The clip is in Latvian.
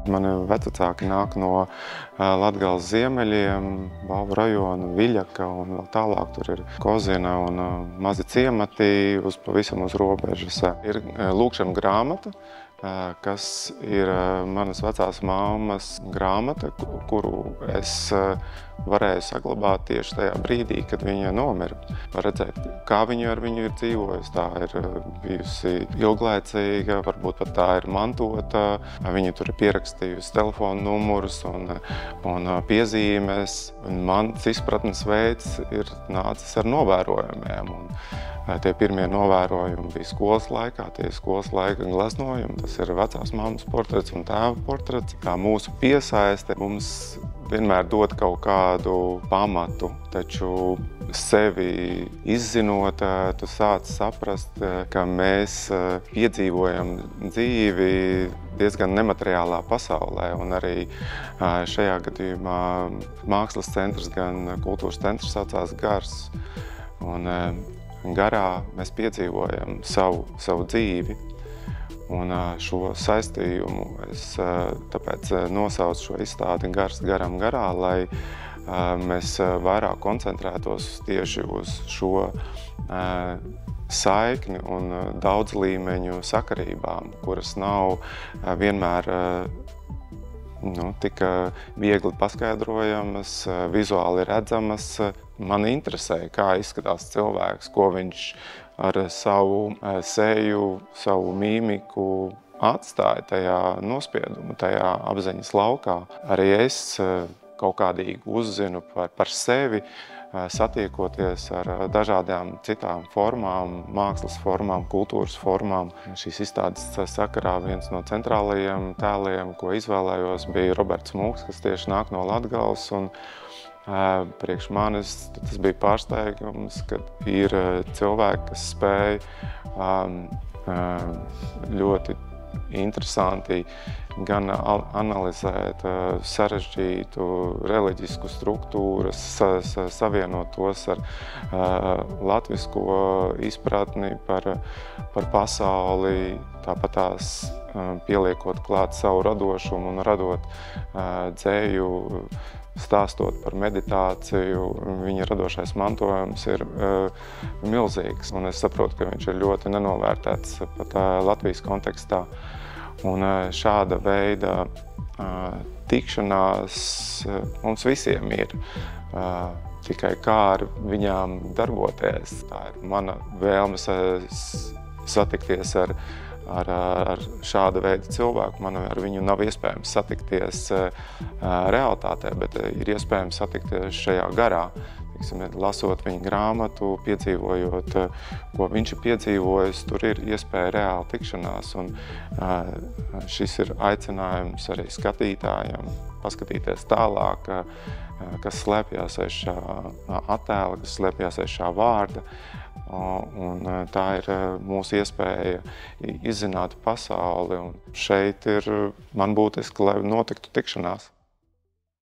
Mani vecāki nāk no Latgales ziemeļiem, Balvu rajona, Viļaka un vēl tālāk. Tur ir Kozina un mazi ciemati pavisam uz robežas. Ir lūkšana grāmata, kas ir manas vecās mammas grāmata, kuru es varēju saglabāt tieši tajā brīdī, kad viņa nomira. Var redzēt, kā viņa ar viņu ir dzīvojusi. Tā ir bijusi ilglaicīga, varbūt pat tā ir mantota. Viņa tur ir pierakstījusi telefonu numurus un piezīmes. Un mans izpratnes veids ir nācis ar novērojumiem. Tie pirmie novērojumi bija skolas laikā, tie skolas laika gleznojumi. Tas ir vecās mammas portrets un tēva portrets. Tā mūsu piesaiste mums vienmēr dod kaut kādu pamatu, taču sevi izzinot, tu sāc saprast, ka mēs piedzīvojam dzīvi diezgan nemateriālā pasaulē, un arī šajā gadījumā mākslas centrs, gan kultūras centrs saucās Gars. Un Garā mēs piedzīvojam savu dzīvi. Un šo saistījumu es tāpēc nosaucu šo izstādi Gars garam garā, lai mēs vairāk koncentrētos tieši uz šo saikni un daudz līmeņu sakarībām, kuras nav vienmēr tik viegli paskaidrojamas, vizuāli redzamas. Man interesē, kā izskatās cilvēks, ko viņš ar savu seju, savu mīmiku atstāja tajā nospiedumu, tajā apziņas laukā. Arī es kaut kādīgi uzzinu par sevi, satiekoties ar dažādām citām formām, mākslas formām, kultūras formām. Šīs izstādes sakarā viens no centrālajiem tēliem, ko izvēlējos, bija Roberts Mūks, kas tieši nāk no Latgales. Priekš manis tas bija pārsteigums, kad ir cilvēki, kas spēj ļoti interesanti gan analizēt sarežģītu reliģisku struktūru, savienot tos ar latvisko izpratni par pasauli, tāpat tās pieliekot klāt savu radošumu un radot dzēju, stāstot par meditāciju. Viņa radošais mantojums ir milzīgs, un es saprotu, ka viņš ir ļoti nenovērtēts pat Latvijas kontekstā. Un šāda veida tikšanās mums visiem ir, tikai kā ar viņām darboties. Tā ir mana vēlme satikties ar šāda veida cilvēku. Man ar viņu nav iespējams satikties realitātē, bet ir iespējams satikties šajā garā. Lasot viņa grāmatu, piedzīvojot, ko viņš ir piedzīvojis, tur ir iespēja reāli tikšanās. Un šis ir aicinājums arī skatītājiem paskatīties tālāk, kas slēpjas aiz šā attēla, kas slēpjas aiz šā vārda. Un tā ir mūsu iespēja izzināt pasauli. Un šeit ir man būtiski, lai notiktu tikšanās.